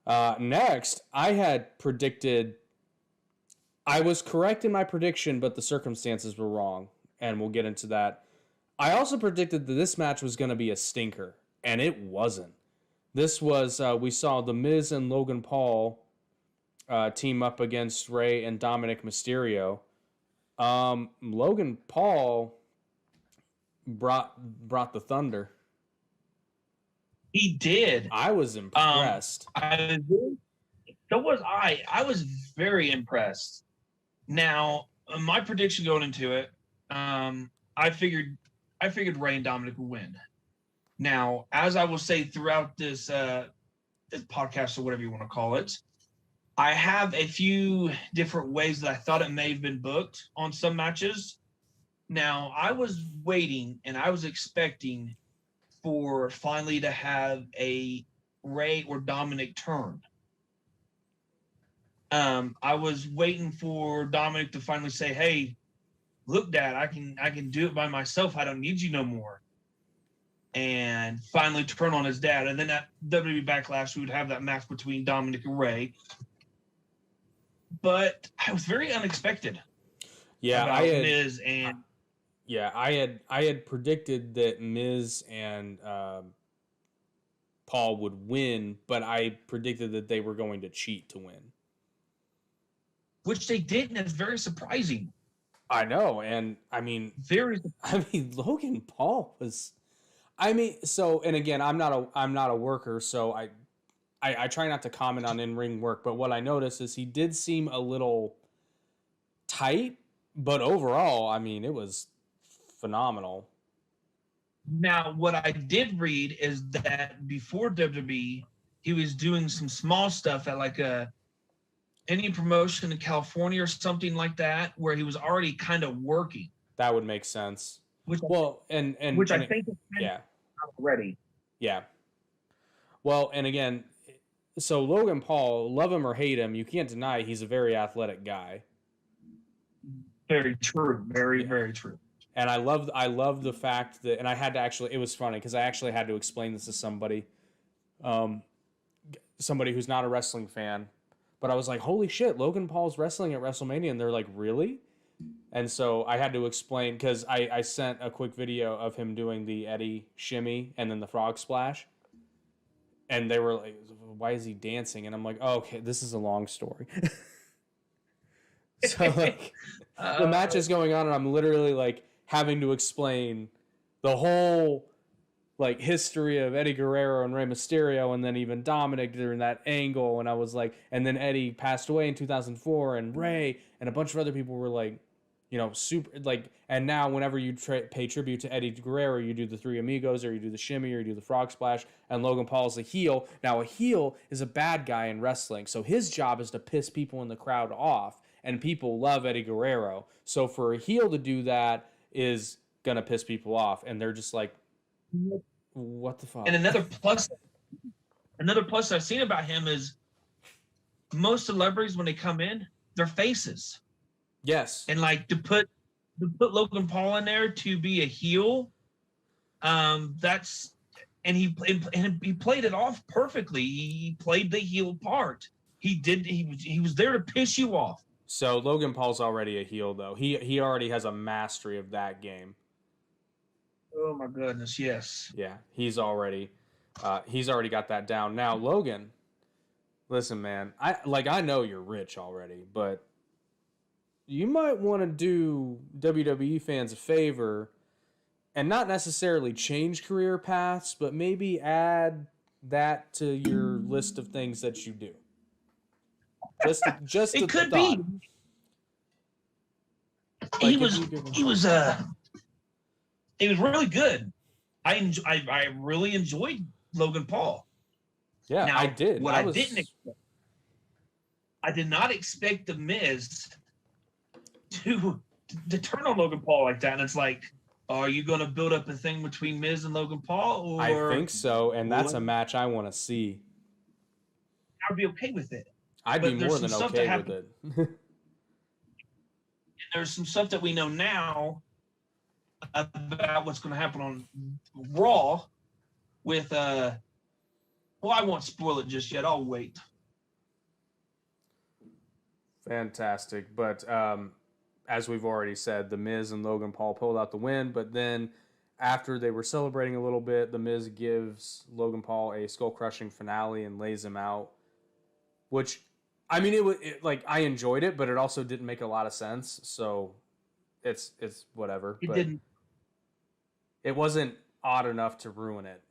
Next, I had predicted. I was correct in my prediction, but the circumstances were wrong, and we'll get into that. I also predicted that this match was going to be a stinker, and it wasn't. This was we saw The Miz and Logan Paul team up against Ray and Dominic Mysterio. Logan Paul brought the thunder. He did. I was impressed. So was I. I was very impressed. Now, my prediction going into it, I figured Ray and Dominic would win. Now, as I will say throughout this podcast or whatever you want to call it, I have a few different ways that I thought it may have been booked on some matches. Now, I was waiting and I was expecting for finally to have a Ray or Dominic turn. I was waiting for Dominic to finally say, "Hey, look, Dad, I can do it by myself. I don't need you no more." And finally turn on his dad. And then at WWE Backlash, we would have that match between Dominic and Ray. But I was very unexpected. Yeah, I had Miz and I had predicted that Miz and Paul would win, but I predicted that they were going to cheat to win, which they did, and it's very surprising. I know, and Logan Paul was. And again, I'm not a worker, so I try not to comment on in-ring work, but what I noticed is he did seem a little tight, but overall, it was phenomenal. Now, what I did read is that before WWE, he was doing some small stuff at like any promotion in California or something like that, where he was already kind of working. That would make sense. I think is already. Yeah. Well, and again, so Logan Paul, love him or hate him, you can't deny he's a very athletic guy. Very true. Very, very true. And I love the fact that, and I had to actually, it was funny because I actually had to explain this to somebody who's not a wrestling fan, but I was like, holy shit, Logan Paul's wrestling at WrestleMania, and they're like, really? And so I had to explain, because I sent a quick video of him doing the Eddie shimmy and then the frog splash, and they were like, why is he dancing? And I'm like, oh, okay, this is a long story. So like, the match is going on, and I'm literally like having to explain the whole like history of Eddie Guerrero and Rey Mysterio, and then even Dominic during that angle. And I was like, and then Eddie passed away in 2004, and Rey and a bunch of other people were like, super like. And now whenever you pay tribute to Eddie Guerrero, you do the Three Amigos, or you do the shimmy, or you do the frog splash. And Logan Paul is a heel. Now a heel is a bad guy in wrestling, so his job is to piss people in the crowd off. And people love Eddie Guerrero. So for a heel to do that is going to piss people off. And they're just like, what the fuck? And another plus I've seen about him is most celebrities, when they come in, they're faces. Yes. And like to put Logan Paul in there to be a heel, he played it off perfectly. He played the heel part. He was there to piss you off. So Logan Paul's already a heel, though. He already has a mastery of that game. Oh my goodness, yes. Yeah, he's already got that down. Now, Logan, listen, man, I know you're rich already, but you might want to do WWE fans a favor and not necessarily change career paths, but maybe add that to your list of things that you do. Just it could thought. be. He was really good. I really enjoyed Logan Paul. Yeah, now, I did. I did not expect the Miz to turn on Logan Paul like that. And it's like, are you going to build up a thing between Miz and Logan Paul? Or I think so, and that's a match I want to see. I'd be okay with it. I'd be more than okay with it. There's some stuff that we know now about what's going to happen on Raw with I won't spoil it just yet. I'll wait. fantastic. But as we've already said, The Miz and Logan Paul pulled out the win. But then after they were celebrating a little bit, The Miz gives Logan Paul a skull crushing finale and lays him out. Which, I mean, like I enjoyed it, but it also didn't make a lot of sense. So it's whatever. It but didn't. It wasn't odd enough to ruin it,